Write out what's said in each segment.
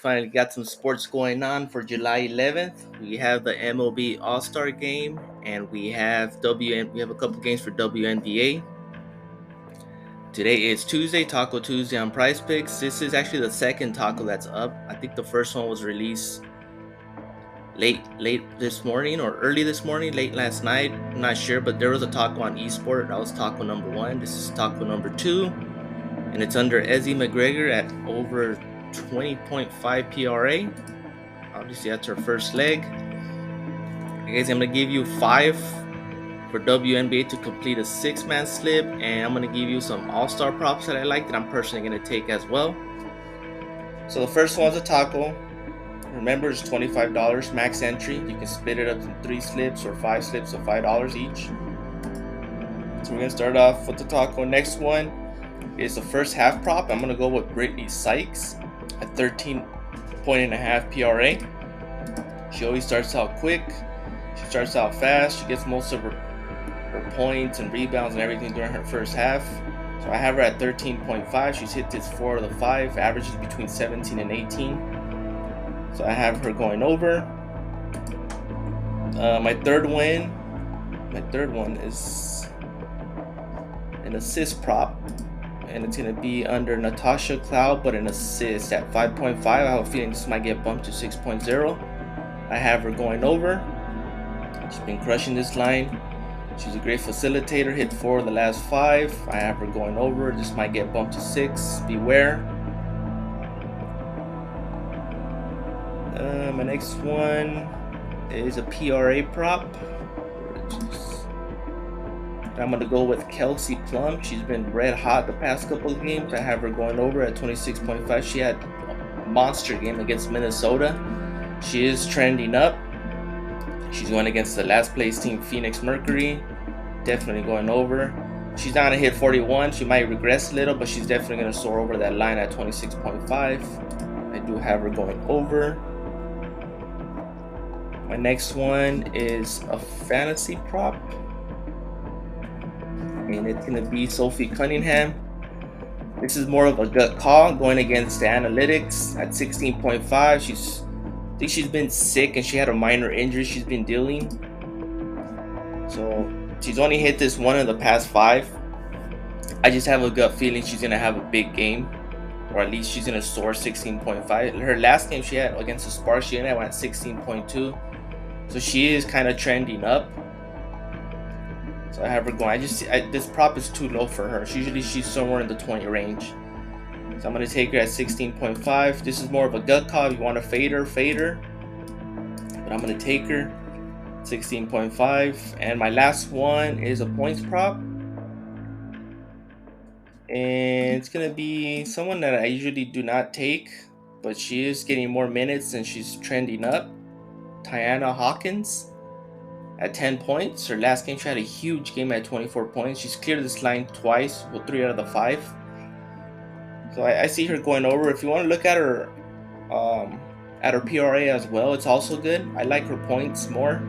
finally got some sports going on for July 11th. We have the MLB All-Star Game, and we have a couple games for WNBA. Today is Tuesday, Taco Tuesday on Prize Picks. This is actually the second taco that's up. I think the first one was released late this morning or early this morning, late last night. I'm not sure, but there was a taco on eSport. That was taco number 1. This is taco number 2, and it's under Ezzy McGregor at over 20.5 PRA. Obviously, that's our first leg. Guys, I'm gonna give you 5 for WNBA to complete a 6-man slip, and I'm gonna give you some all-star props that I like that I'm personally gonna take as well. So the first one's a taco. Remember, it's $25 max entry. You can split it up in 3 slips or 5 slips of $5 each. So we're gonna start off with the taco. Next one is the first half prop. I'm gonna go with Brittany Sykes at 13.5 PRA. She always starts out quick. She starts out fast. She gets most of her points and rebounds and everything during her first half. So I have her at 13.5. She's hit this 4 of the 5, averages between 17 and 18. So I have her going over. My third one is an assist prop, and it's gonna be under Natasha Cloud, but an assist at 5.5. I have a feeling this might get bumped to 6.0. I have her going over. She's been crushing this line. She's a great facilitator, hit 4 of the last 5. I have her going over. This might get bumped to 6. Beware. My next one is a PRA prop. I'm going to go with Kelsey Plum. She's been red hot the past couple of games. I have her going over at 26.5. She had a monster game against Minnesota. She is trending up. She's going against the last place team, Phoenix Mercury. Definitely going over. She's not going to hit 41. She might regress a little, but she's definitely going to soar over that line at 26.5. I do have her going over. My next one is a fantasy prop, and it's going to be Sophie Cunningham. This is more of a gut call going against the analytics at 16.5. I think she's been sick and she had a minor injury she's been dealing. So she's only hit this 1 of the past 5. I just have a gut feeling she's going to have a big game, or at least she's going to soar 16.5. Her last game she had against the Sparks, she ended up at 16.2. So she is kind of trending up. So I have her going. This prop is too low for her. Usually she's somewhere in the 20 range. So I'm going to take her at 16.5. This is more of a gut call. If you want to fade her. But I'm going to take her 16.5. And my last one is a points prop. And it's going to be someone that I usually do not take, but she is getting more minutes and she's trending up. Tiana Hawkins at 10 points. Her last game she had a huge game at 24 points. She's cleared this line twice with 3 out of the 5. So I see her going over. If you want to look at her PRA as well, it's also good. I like her points more,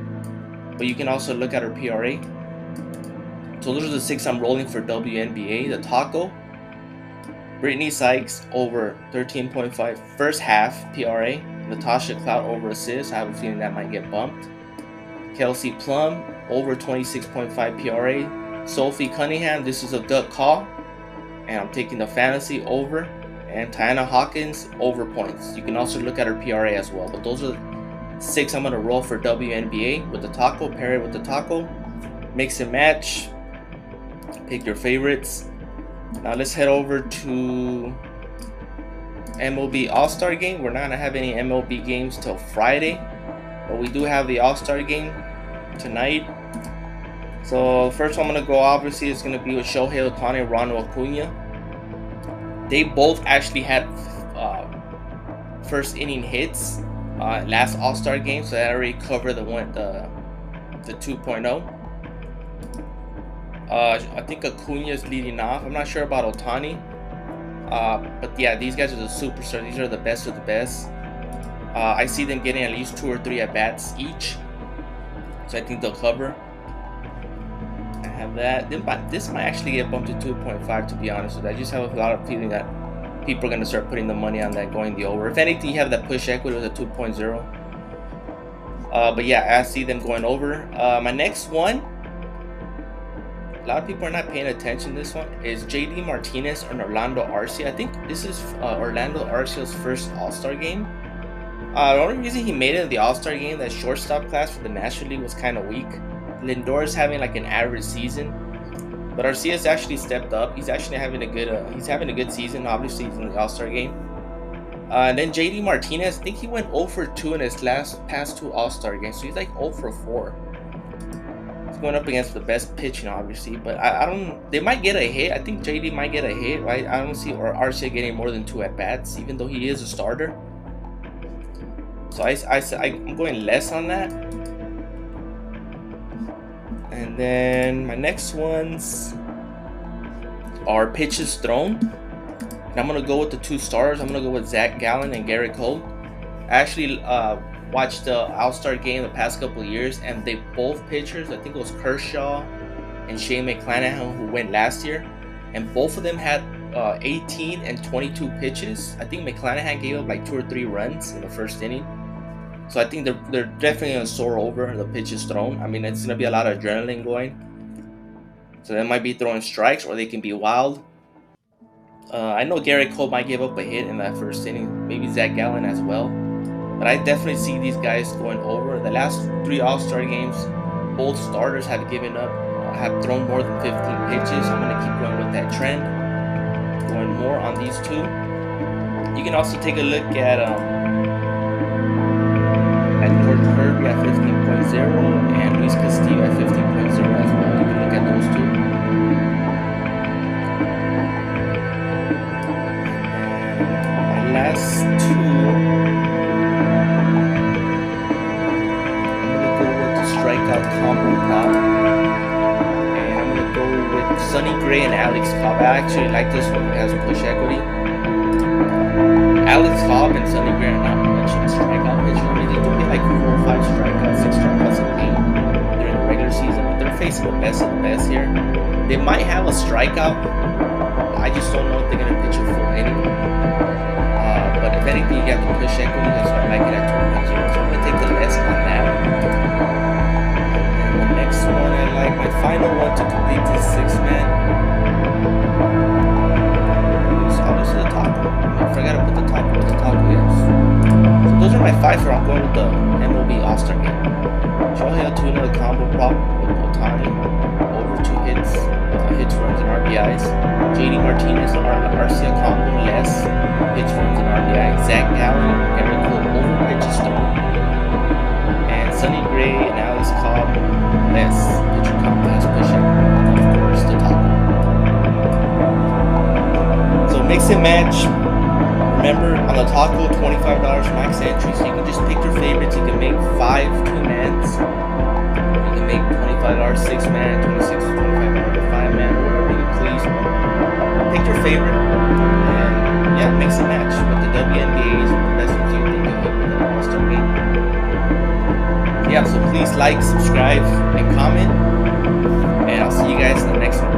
but you can also look at her PRA. So those are the 6 I'm rolling for WNBA. The taco, Brittany Sykes over 13.5 first half PRA. Natasha Cloud over assist. I have a feeling that might get bumped. Kelsey Plum over 26.5 PRA. Sophie Cunningham, this is a gut call, and I'm taking the fantasy over. And Tiana Hawkins over points. You can also look at her PRA as well. But those are 6 I'm going to roll for WNBA with the taco. Pair it with the taco. Mix and match. Pick your favorites. Now let's head over to MLB All-Star Game. We're not going to have any MLB games till Friday, but we do have the All-Star Game tonight. So first one I'm going to go, obviously, is going to be with Shohei Ohtani and Ronald Acuna. They both actually had first inning hits last All-Star Game, so that already covered the 2.0. I think Acuna is leading off. I'm not sure about Ohtani. But yeah, these guys are the superstars. These are the best of the best. I see them getting at least 2 or 3 at-bats each. So I think they'll cover. I have that. This might actually get bumped to 2.5, to be honest with you. I just have a lot of feeling that people are going to start putting the money on that going the over. If anything, you have that push equity with a 2.0. But yeah, I see them going over. My next one, a lot of people are not paying attention to this one, is JD Martinez and Orlando Arcia. I think this is Orlando Arcia's first All-Star game. The only reason he made it in the All-Star game, that shortstop class for the National League was kind of weak. Lindor is having like an average season, but Arcia's actually stepped up. He's actually having a good season. Obviously, he's in the All-Star game. And then JD Martinez, I think he went 0 for 2 in his past 2 All-Star games, so he's like 0 for 4. He's going up against the best pitching, obviously, but I don't. They might get a hit. I think JD might get a hit, right? I don't see Arcia getting more than 2 at bats, even though he is a starter. So I'm going less on that. And then my next ones are pitches thrown. And I'm going to go with the 2 stars. I'm going to go with Zach Gallen and Garrett Cole. I actually watched the All-Star game the past couple of years, and they both pitchers, I think it was Kershaw and Shane McClanahan, who went last year, and both of them had 18 and 22 pitches. I think McClanahan gave up like 2 or 3 runs in the first inning. So I think they're definitely going to soar over the pitches thrown. I mean, it's going to be a lot of adrenaline going. So they might be throwing strikes, or they can be wild. I know Garrett Cole might give up a hit in that first inning. Maybe Zach Gallen as well. But I definitely see these guys going over. The last 3 All-Star games, both starters have thrown more than 15 pitches. I'm going to keep going with that trend. Going more on these 2. You can also take a look at George Kirby at 15.0 and Luis Castillo at 15.0 as well. You can look at those 2. And my last 2, I'm going to go with the strikeout combo prop. And I'm going to go with Sonny Gray and Alex Cobb. I actually like this one. It has push equity. Alex Cobb and Sonny Gray are not much of a strikeout pitcher. I mean, they do get like 4 or 5 strikeouts, 6 strikeouts a game during the regular season, but they're facing the best of the best here. They might have a strikeout. I just don't know if they're going to pitch a full inning. But if anything, you got the push equity. That's why I like it at 2.0. So I'm going to take the less on that. And the next one I like, my final one to complete this 6-man. Obviously the taco. I forgot to put the taco with the taco, yes. So those are my 5 for I'm going with the MLB All-Star game. Shohei Ohtani, the combo prop with Ohtani, over 2 hits, runs, and RBIs. JD Martinez, Arcia combo, less hits, runs, and RBIs. Zach Gallen, Garrett Cole, over pitches thrown. And Sonny Gray and Alex Cobb, less pitcher combo, has push up. And of course, the taco. So mix and match. Remember, on the taco, $25 max entry, so you can just pick your favorites. You can make 5 2-mans. You can make $25 6-man, $26 $25 5-man, whatever you please. Pick your favorite, and yeah, mix and match with the WNBAs, with the best ones you think of with the All-Star game. Yeah, so please like, subscribe, and comment, and I'll see you guys in the next one.